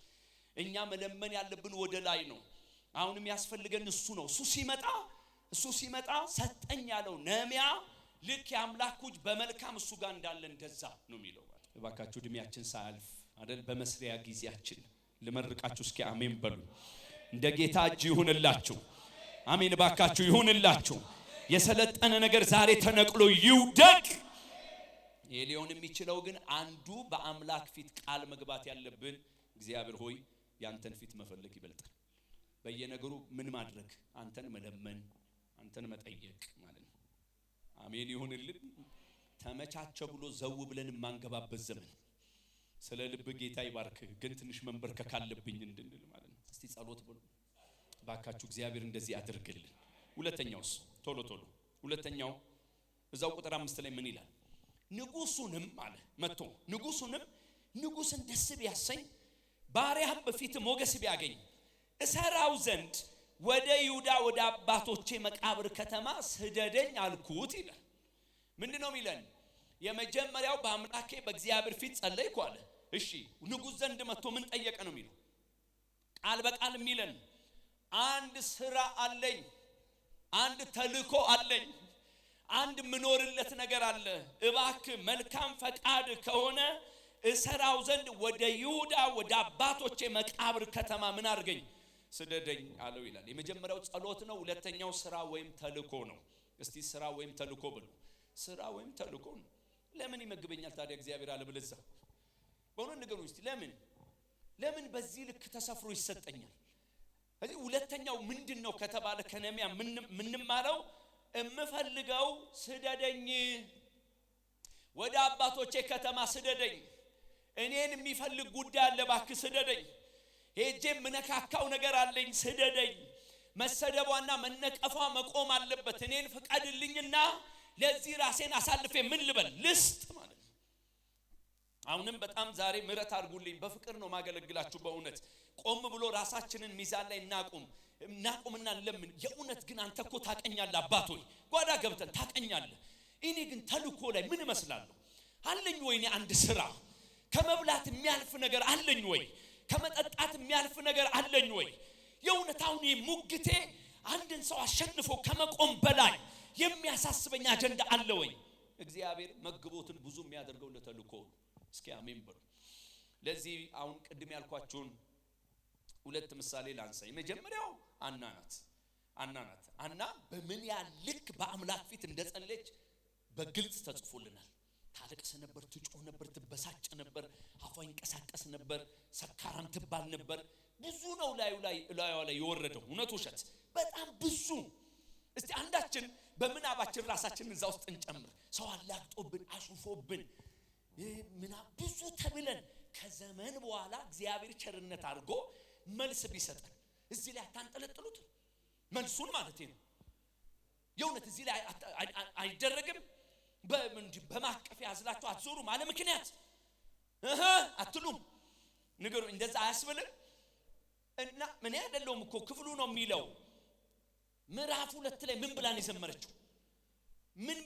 እኛ መለመን ያለብን ወደ ላይ ነው። አሁንም ያስፈልገን እሱ ነው። እሱ ሲመጣ ሰጠኝ ያለው ነህምያ ልክ የአምላኩ እጅ በመልካም እሱ ጋር እንዳለ እንደዛ ነው የሚለው። እባካችሁ እድሜያችን ሳያልፍ አይደል በመስሪያ ጊዜያችን ልመርቃችሁ። እስኪ አሜን በሉ። እንደ ጌታ እጅ ይሁንላችሁ። አሜን እባካችሁ ይሁንላችሁ። የሰለጠነ ነገር ዛሬ ተነቅሎ ይውደቅ። ይሄ ሊሆን የሚችለው ግን አንዱ በአምላክ ፊት ቃል መግባት ያለብን እግዚአብሔር ሆይ ያንተን ፊት መፈለግ ይበልጣል። በየነገሩ ምን ማድረግ? አንተን መለመን፣ አንተን መጠየቅ ማለት ነው። አሜን ይሁንልን። ተመቻቸ ብሎ ዘው ብለን ማንገባበት ዘመን ስለ ልብ ጌታ ይባርክ። ግን ትንሽ መንበርከክ አለብኝ እንድንል ማለት ነው። እስቲ ጸሎት ብሎ ባካችሁ እግዚአብሔር እንደዚህ አድርግልን። ሁለተኛውስ ቶሎ ሁለተኛው እዛው ቁጥር 5 ላይ ምን ይላል? ንጉሱንም አለ መጥቶ ንጉስን ደስ ቢያሰኝ ባሪያህ በፊት ሞገስ ቢያገኝ እሰራው ዘንድ ወደ ይሁዳ ወደ አባቶቼ መቃብር ከተማ ስደደኝ አልኩት ይላል። ምንድነው የሚለን? የመጀመሪያው በአምላኬ በእግዚአብሔር ፊት ጸለይኩ አለ። እሺ ንጉስ ዘንድ መጥቶ ምን ጠየቀ ነው የሚለው? ቃል በቃል የሚለን አንድ ስራ አለኝ፣ አንድ ተልእኮ አለኝ፣ አንድ ምኖርለት ነገር አለ። እባክህ መልካም ፈቃድ ከሆነ እሰራው ዘንድ ወደ ይሁዳ ወደ አባቶቼ መቃብር ከተማ ምን አድርገኝ ስደደኝ አለው ይላል። የመጀመሪያው ጸሎት ነው። ሁለተኛው ስራ ወይም ተልእኮ ነው። እስቲ ስራ ወይም ተልእኮ ብሎ ስራ ወይም ተልእኮ ነው። ለምን ይመግበኛል ታዲያ እግዚአብሔር አለ ብለዛ? በእውነት ንገሩኝ እስቲ ለምን በዚህ ልክ ተሰፍሮ ይሰጠኛል? እዚህ ሁለተኛው ምንድነው ከተባለ ከነህምያ ምንማረው እምፈልገው ስደደኝ፣ ወደ አባቶቼ ከተማ ስደደኝ፣ እኔን የሚፈልግ ጉዳይ አለ እባክህ ስደደኝ፣ ሄጄ ምነካካው ነገር አለኝ ስደደኝ፣ መሰደቧና መነቀፏ መቆም አለበት፣ እኔን ፍቀድልኝና ለዚህ ራሴን አሳልፌ ምን ልበል ልስጥ ማለት አሁንም በጣም ዛሬ ምሕረት አድርጉልኝ በፍቅር ነው ማገለግላችሁ በእውነት ቆም ብሎ ራሳችንን ሚዛን ላይ እናቁምና ለምን የእውነት ግን አንተ እኮ ታቀኛለህ አባት ሆይ ጓዳ ገብተን ታቀኛለህ እኔ ግን ተልኮ ላይ ምን እመስላለሁ አለኝ ወይ እኔ አንድ ስራ ከመብላት የሚያልፍ ነገር አለኝ ወይ ከመጠጣት የሚያልፍ ነገር አለኝ ወይ የእውነት አሁን ሙግቴ አንድን ሰው አሸንፎ ከመቆም በላይ የሚያሳስበኝ አጀንዳ አለ ወይ እግዚአብሔር መግቦትን ብዙ የሚያደርገው ለተልኮ እስኪ አሜን በሉ ለዚህ አሁን ቅድም ያልኳችሁን ሁለት ምሳሌ ላንሳ የመጀመሪያው አና በምን ያልክ በአምላክ ፊት እንደጸለች በግልጽ ተጽፎልናል ታለቅስ ነበር ትጮህ ነበር ትበሳጭ ነበር አፏ ይንቀሳቀስ ነበር ሰካራም ትባል ነበር ብዙ ነው ላዩ ላይ የወረደው እውነት ውሸት በጣም ብዙ እስቲ አንዳችን በምናባችን ራሳችንን እዛ ውስጥ እንጨምር ሰው አላግጦብን አሹፎብን ብዙ ተብለን ከዘመን በኋላ እግዚአብሔር ቸርነት አድርጎ መልስ ቢሰጠን እዚህ ላይ አታንጠለጥሉት መልሱን ማለት ነው የእውነት እዚህ ላይ አይደረግም በማቀፍ ያዝላችሁ አትዞሩ ማለት ምክንያት አትሉም ንገሩ እንደዛ አያስብልም እና ምን ያደለውም እኮ ክፍሉ ነው የሚለው ምዕራፍ 2 ላይ ምን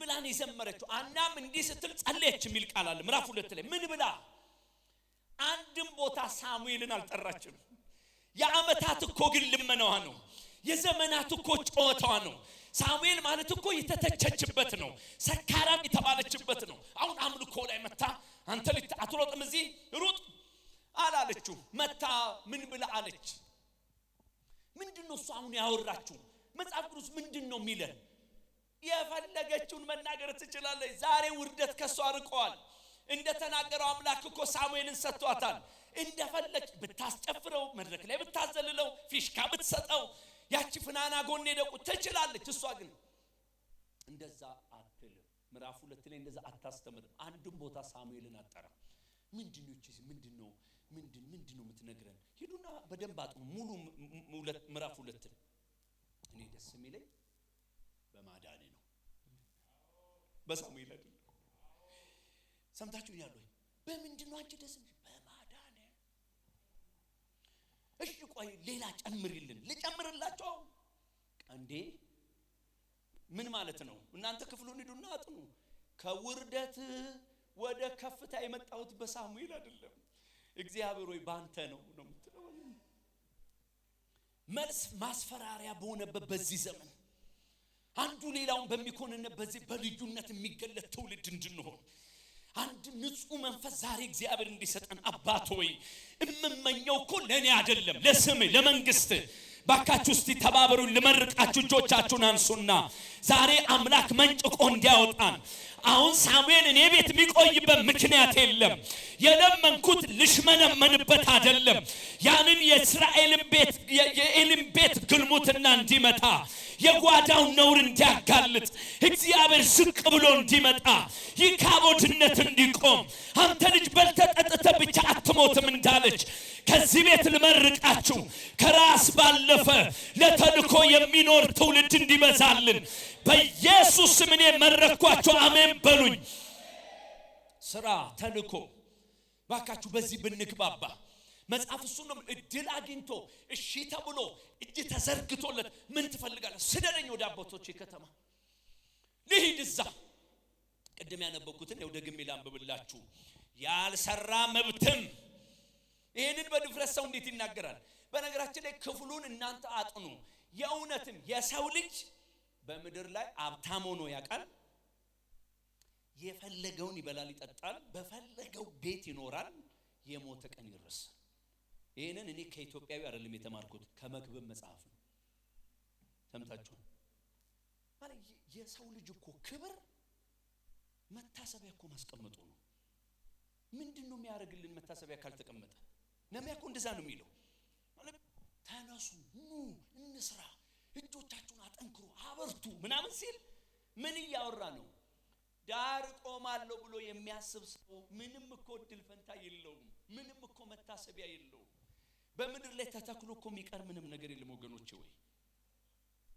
ብላን የዘመረችው አናም እንዲህ ስትል ጸለየች የሚል ቃል አለ ምዕራፍ 2 ላይ ምን ብላ አንድም ቦታ ሳሙኤልን አልጠራችም የዓመታት እኮ ግን ልመናዋ ነው የዘመናት እኮ ጮታዋ ነው ሳሙኤል ማለት እኮ የተተቸችበት ነው ሰካራም የተባለችበት ነው አሁን አምልኮ ላይ መታ አንተ አትሮጥም እዚህ ሩጥ አላለችው መታ ምን ብላ አለች ምንድነው እሱ አሁን ያወራችሁ መጽሐፍ ቅዱስ ምንድነው የሚለን የፈለገችውን መናገር ትችላለች ዛሬ ውርደት ከሷ አርቀዋል እንደተናገረው አምላክ እኮ ሳሙኤልን ሰጥቷታል እንደፈለች ብታስጨፍረው መድረክ ላይ ብታዘልለው ፊሽካ ብትሰጠው ያቺ ፍናና ጎን ሄደው ትችላለች እሷ ግን እንደዛ አትልም ምዕራፍ 2 ላይ እንደዛ አታስተምርም አንድም ቦታ ሳሙኤልን አጠራ ምንድነው የምትነግረን ሄዱና በደንብ አጥኑ ሙሉ ምዕራፍ 2 እኔ ደስ የሚለኝ በማዳኔ ነው በሳሙኤል አይደለም ሰምታችሁኛል ወይ በምንድነው አንቺ ደስ በማዳኔ እሺ ቆይ ሌላ ጨምርልን ልጨምርላችሁ እንዴ ምን ማለት ነው እናንተ ክፍሉን ሄዱና አጥኑ ከውርደት ወደ ከፍታ የመጣሁት በሳሙኤል አይደለም እግዚአብሔር ወይ ባንተ ነው የምትለው መልስ ማስፈራሪያ በሆነበት በዚህ ዘመን አንዱ ሌላውን በሚኮንነት በዚህ በልዩነት የሚገለጥ ትውልድ እንድንሆን አንድ ንጹህ መንፈስ ዛሬ እግዚአብሔር እንዲሰጠን አባት ሆይ እምመኘው እኮ ለኔ አይደለም ለስም ለመንግስት ባካችሁ እስቲ ተባበሩ ለመርቃችሁ እጆቻችሁን አንሱና ዛሬ አምላክ መንጭቆ እንዲያወጣን አሁን ሳሙኤል እኔ ቤት የሚቆይበት ምክንያት የለም የለመንኩት ልሽመነመንበት አይደለም ያንን የእስራኤልን ቤት የኤሊም ቤት ግልሙትና እንዲመታ የጓዳው ነውር እንዲያጋልጥ እግዚአብሔር ዝቅ ብሎ እንዲመጣ ይካቦድነት እንዲቆም አንተ ልጅ በልተጠጥተ ብቻ አትሞትም እንዳለች ከዚህ ቤት ልመርቃችሁ ከራስ ባለፈ ለተልኮ የሚኖር ትውልድ እንዲበዛልን በኢየሱስ ስም እኔ መረኳችሁ አሜን በሉኝ ስራ ተልኮ ባካችሁ በዚህ ብንግባባ መጽሐፍ እሱ ነው እድል አግኝቶ እሺ ተብሎ እጅ ተዘርግቶለት ምን ትፈልጋለህ ስደደኝ ወደ አባቶቼ ከተማ ልሂድ እዛ ቅድም ያነበብኩትን ነው ደግሜ ላንብብላችሁ ያልሰራ መብትም ይሄንን በድፍረት ሰው እንዴት ይናገራል በነገራችን ላይ ክፍሉን እናንተ አጥኑ የእውነትም የሰው ልጅ በመድር ላይ ሀብታም ሆኖ ያቃል የፈለገውን ይበላል ይጠጣል በፈለገው ቤት ይኖራል የሞተ ቀን ይረሳል ይሄንን እኔ ከኢትዮጵያዊ አይደለም የተማርኩት ከመክብብ መጽሐፍ ነው ሰምታችሁ ማለት የሰው ልጅ እኮ ክብር መታሰቢያ እኮ ማስቀመጡ ነው ምንድነው የሚያደርግልን መታሰቢያ ካልተቀመጠ ነሚያኮ እንደዛ ነው የሚለው ማለት ተነሱ ኑ እንስራ እጆቻችሁን አጠንክሩ አበርቱ ምናምን ሲል ምን ያወራ ነው ዳር ቆማለሁ ብሎ የሚያስብ ሰው ምንም እኮ ድል ፈንታ የለውም ምንም እኮ መታሰቢያ የለውም በመድር ላይ ተተክሎ እኮ የሚቀር ምንም ነገር የለም ወገኖቼ ወይ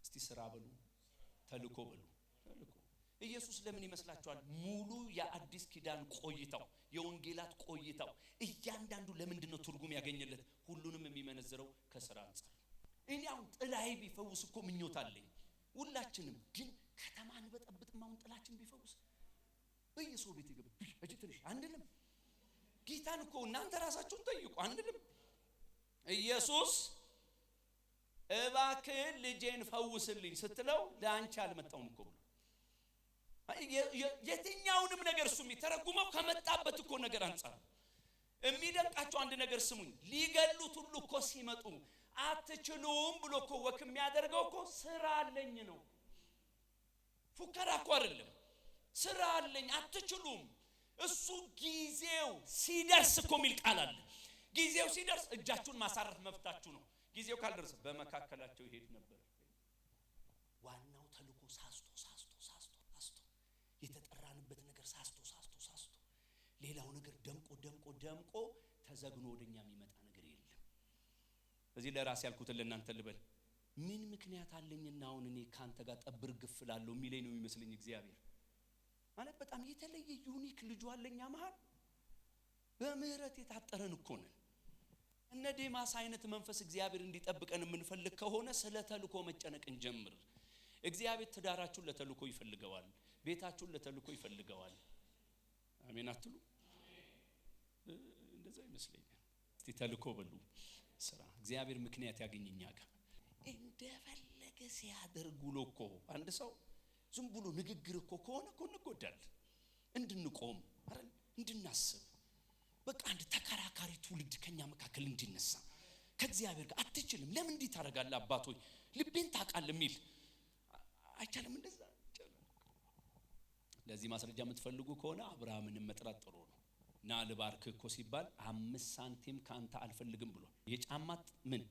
እስቲ ስራ በሉ ተልኮ በሉ ተልኮ ኢየሱስ ለምን ይመስላችኋል ሙሉ የአዲስ ኪዳን ቆይታው የወንጌላት ቆይታው እያንዳንዱ ለምንድነው ትርጉም ያገኘለት? ሁሉንም የሚመነዝረው ከሥራ አንፃር። እኔ አሁን ጥላይ ቢፈውስ እኮ ምኞት አለኝ ሁላችንም። ግን ከተማን በጠብጥማውን ጥላችን ቢፈውስ በየሰው ቤት ይገባ እጅ ትንሽ አንድልም። ጌታን እኮ እናንተ ራሳችሁን ጠይቁ አንድልም። ኢየሱስ እባክህ ልጄን ፈውስልኝ ስትለው ለአንቺ አልመጣውም እኮ ብሎ የትኛውንም ነገር እሱ የሚተረጉመው ከመጣበት እኮ ነገር አንፃር። የሚደንቃቸው አንድ ነገር ስሙኝ። ሊገሉት ሁሉ እኮ ሲመጡ አትችሉም ብሎ እኮ ወክ የሚያደርገው እኮ ስራ አለኝ ነው። ፉከራ እኮ አይደለም። ስራ አለኝ አትችሉም። እሱ ጊዜው ሲደርስ እኮ የሚል ቃል አለ። ጊዜው ሲደርስ እጃችሁን ማሳረፍ መፍታችሁ ነው። ጊዜው ካልደረሰ በመካከላቸው ይሄድ ነበር። ዋናው ተልኮ ሳስቶ የተጠራንበት ነገር ሳስቶ ሌላው ነገር ደምቆ ተዘግኖ ወደኛ የሚመጣ ነገር የለም። በዚህ ለራስ ያልኩትን ለእናንተ ልበል። ምን ምክንያት አለኝና አሁን እኔ ካንተ ጋር ጠብር ግፍላለሁ የሚለኝ ነው የሚመስለኝ እግዚአብሔር ማለት በጣም የተለየ ዩኒክ ልጅ አለኛ መሃል በምህረት የታጠረን እኮ ነን። እነ ዴማስ አይነት መንፈስ እግዚአብሔር እንዲጠብቀን የምንፈልግ ከሆነ ስለ ተልኮ መጨነቅን ጀምር። እግዚአብሔር ትዳራችሁን ለተልኮ ይፈልገዋል። ቤታችሁን ለተልኮ ይፈልገዋል። አሜን አትሉ? እንደዛ ይመስለኛል። እስቲ ተልኮ በሉ ስራ እግዚአብሔር ምክንያት ያገኘኛ ጋር እንደፈለገ ሲያደርጉ እኮ አንድ ሰው ዝም ብሎ ንግግር እኮ ከሆነ እኮ እንጎዳለን። እንድንቆም አይደል እንድናስብ በቃ አንድ ተከራካሪ ትውልድ ከኛ መካከል እንዲነሳ ከእግዚአብሔር ጋር አትችልም ለምን እንዲህ ታረጋለህ አባቶይ ልቤን ታውቃለህ የሚል አይቻልም። እንደዛ አይቻልም። ለዚህ ማስረጃ የምትፈልጉ ከሆነ አብርሃምን መጥራት ጥሩ ነው። ና ልባርክ እኮ ሲባል 5 ሳንቲም ካንተ አልፈልግም ብሎ የጫማት ምን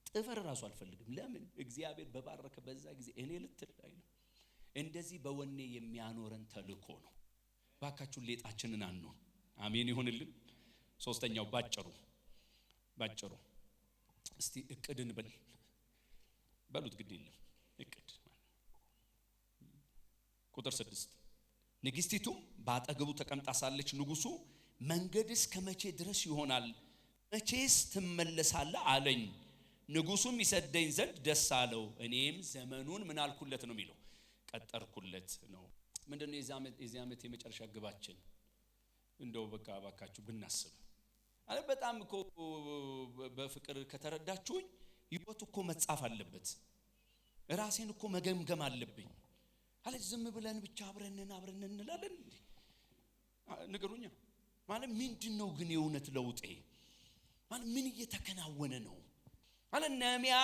ጥፍር ራሱ አልፈልግም። ለምን እግዚአብሔር በባረከ በዛ ጊዜ እኔ ልትል አይደለም። እንደዚህ በወኔ የሚያኖረን ተልኮ ነው። ባካችሁ ሌጣችንን አንነው። አሜን ይሁንልን። ሶስተኛው ባጭሩ እስቲ እቅድን በሉት ግድ የለም እቅድ ቁጥር 6 ንግስቲቱ ባጠገቡ ተቀምጣ ሳለች ንጉሱ መንገድስ ከመቼ ድረስ ይሆናል? መቼስ ትመለሳለህ አለኝ። ንጉሱም ይሰደኝ ዘንድ ደስ አለው። እኔም ዘመኑን ምን አልኩለት ነው የሚለው ቀጠርኩለት ነው። ምንድነው የዚህ ዓመት የመጨረሻ ግባችን? እንደው በቃ ባካችሁ ብናስብ አለ። በጣም እኮ በፍቅር ከተረዳችሁኝ ህይወት እኮ መጻፍ አለበት። ራሴን እኮ መገምገም አለብኝ አለ። ዝም ብለን ብቻ አብረን እንላለን እንዴ? ንገሩኛ ማለት ምንድነው ግን የእውነት ለውጤ ማለት ምን እየተከናወነ ነው? አለ ነህምያ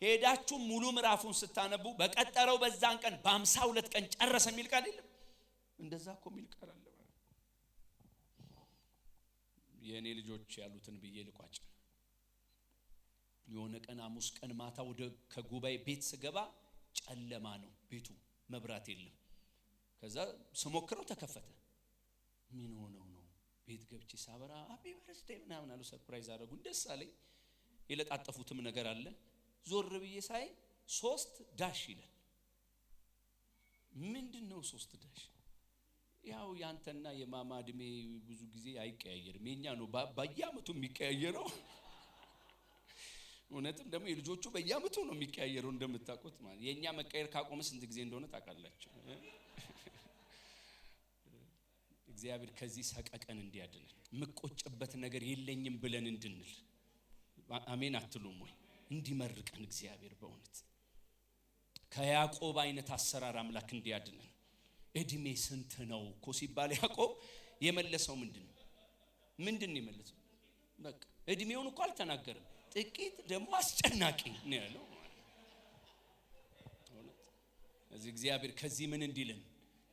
ሄዳችሁ ሙሉ ምዕራፉን ስታነቡ በቀጠረው በዛን ቀን በ52 ቀን ጨረሰ የሚል ቃል የለም። እንደዛ እኮ የሚል ቃል አለ። የኔ ልጆች ያሉትን ብዬ ልቋጭ። የሆነ ቀን ሐሙስ ቀን ማታ ወደ ከጉባኤ ቤት ስገባ ጨለማ ነው ቤቱ፣ መብራት የለም። ከዛ ስሞክረው ተከፈተ። ምን ሆነው ነው? ቤት ገብቼ ሳበራ ሃፒ በርዝዴይ ምናምን አሉ። ሰርፕራይዝ አደረጉኝ። ደስ አለኝ። የለጣጠፉትም ነገር አለ። ዞር ብዬ ሳይ 3 ዳሽ ይላል። ምንድነው 3 ዳሽ? ያው ያንተና የማማ እድሜ ብዙ ጊዜ አይቀያየርም። የኛ ነው በየአመቱ የሚቀያየረው። እውነትም ደግሞ የልጆቹ በየአመቱ ነው የሚቀያየረው እንደምታውቁት ማለት። የኛ መቀየር ካቆመ ስንት ጊዜ እንደሆነ ታውቃላችሁ። እግዚአብሔር ከዚህ ሰቀቀን እንዲያድነን ምቆጭበት ነገር የለኝም ብለን እንድንል አሜን አትሉም ወይ? እንዲመርቀን እግዚአብሔር በእውነት ከያዕቆብ አይነት አሰራር አምላክ እንዲያድነን። እድሜ ስንት ነው እኮ ሲባል ያዕቆብ የመለሰው ምንድን ነው የመለሰው? በቃ እድሜውን እኮ አልተናገረም። ጥቂት ደግሞ አስጨናቂ ነው ያለው። እዚህ እግዚአብሔር ከዚህ ምን እንዲልን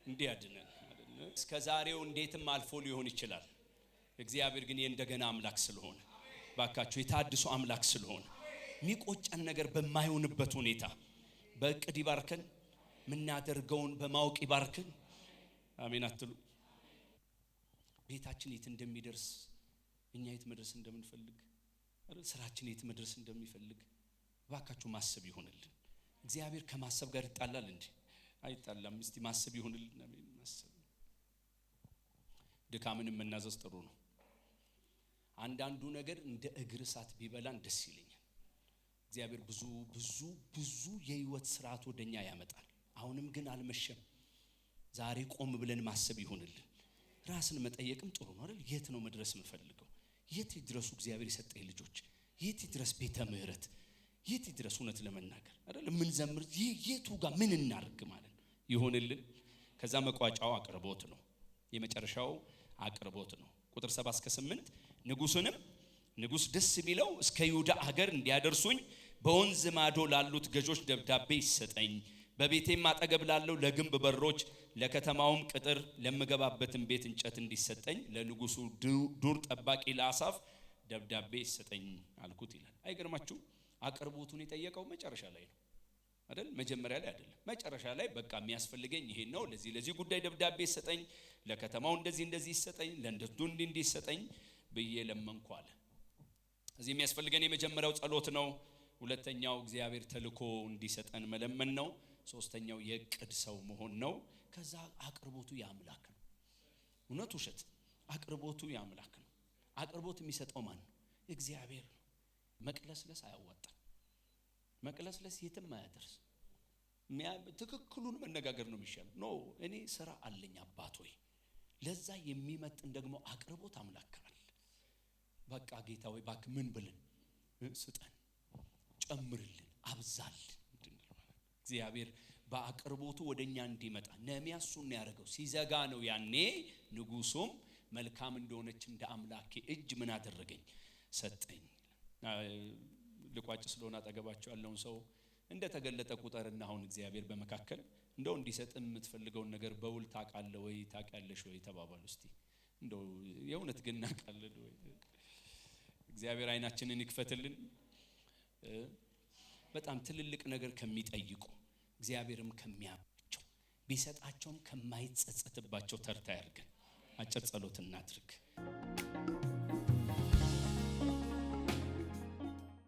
እንዲያድነን አይደል? እስከዛሬው እንዴትም አልፎ ሊሆን ይችላል። እግዚአብሔር ግን የእንደገና አምላክ ስለሆነ ባካችሁ የታድሶ አምላክ ስለሆነ የሚቆጨን ነገር በማይሆንበት ሁኔታ በእቅድ ይባርከን። ምናደርገውን በማወቅ ይባርከን። አሜን አትሉ? ቤታችን የት እንደሚደርስ እኛ የት መድረስ እንደምንፈልግ ስራችን የት መድረስ እንደሚፈልግ ባካችሁ ማሰብ ይሆንልን። እግዚአብሔር ከማሰብ ጋር ይጣላል እንዴ? አይጣላም። እስቲ ማሰብ ይሁንልና ማሰብ ድካምን መናዘዝ ጥሩ ነው። አንዳንዱ ነገር እንደ እግር እሳት ቢበላን ደስ ይለኛል። እግዚአብሔር ብዙ ብዙ ብዙ የህይወት ስርዓት ወደኛ ያመጣል። አሁንም ግን አልመሸም። ዛሬ ቆም ብለን ማሰብ ይሁንልን። ራስን መጠየቅም ጥሩ ነው አይደል? የት ነው መድረስ የምፈልገው? የት ይድረሱ እግዚአብሔር የሰጠኝ ልጆች? የት ይድረስ ቤተ ምህረት? የት ይድረስ እውነት ለመናገር አይደል? ምን ዘምር የቱ ጋር ምን እናርግ ማለት ነው ይሁንልን። ከዛ መቋጫው አቅርቦት ነው። የመጨረሻው አቅርቦት ነው። ቁጥር 7 እስከ 8 ንጉሥ ደስ ቢለው እስከ ይሁዳ ሀገር እንዲያደርሱኝ በወንዝ ማዶ ላሉት ገዦች ደብዳቤ ይሰጠኝ። በቤቴም አጠገብ ላለው ለግንብ በሮች ለከተማውም ቅጥር ለምገባበትም ቤት እንጨት እንዲሰጠኝ ለንጉሱ ዱር ጠባቂ ለአሳፍ ደብዳቤ ይሰጠኝ አልኩት ይላል። አይገርማችሁ? አቅርቦቱን የጠየቀው መጨረሻ ላይ ነው አይደል? መጀመሪያ ላይ አይደለም። መጨረሻ ላይ በቃ የሚያስፈልገኝ ይሄን ነው፣ ለዚህ ጉዳይ ደብዳቤ ይሰጠኝ፣ ለከተማው እንደዚህ ይሰጠኝ፣ ለእንደቱ እንዲህ ይሰጠኝ ብዬ ለመንኩ አለ። እዚህ የሚያስፈልገን የመጀመሪያው ጸሎት ነው። ሁለተኛው እግዚአብሔር ተልኮ እንዲሰጠን መለመን ነው። ሶስተኛው የእቅድ ሰው መሆን ነው። ከዛ አቅርቦቱ የአምላክ ነው። እውነት ውሸት? አቅርቦቱ የአምላክ ነው። አቅርቦት የሚሰጠው ማን ነው? እግዚአብሔር ነው። መቅለስለስ አያዋጣም። መቅለስለስ የትም አያደርስ። ትክክሉን መነጋገር ነው የሚሻለው። ኖ እኔ ስራ አለኝ አባት ሆይ፣ ለዛ የሚመጥን ደግሞ አቅርቦት አምላክ አለ። በቃ ጌታ ሆይ እባክህ ምን ብለን ስጠን፣ ጨምርልን፣ አብዛልን እንድንል ማለት እግዚአብሔር በአቅርቦቱ ወደኛ እንዲመጣ ነህምያ እሱን ያደረገው ሲዘጋ ነው። ያኔ ንጉሱም መልካም እንደሆነች እንደ አምላኬ እጅ ምን አደረገኝ? ሰጠኝ። ልቋጭ ስለሆነ አጠገባቸው ያለውን ሰው እንደ ተገለጠ ቁጥርና አሁን እግዚአብሔር በመካከል እንደው እንዲሰጥ የምትፈልገውን ነገር በውል ታውቃለህ ወይ ታውቂያለሽ ወይ ተባባሉ። እስቲ እንደው የእውነት ግን እናውቃለን ወይ? እግዚአብሔር አይናችንን ይክፈትልን። በጣም ትልልቅ ነገር ከሚጠይቁ እግዚአብሔርም ከሚያባቸው ቢሰጣቸውም ከማይጸጸትባቸው ተርታ ያርገን። አጭር ጸሎት እናድርግ።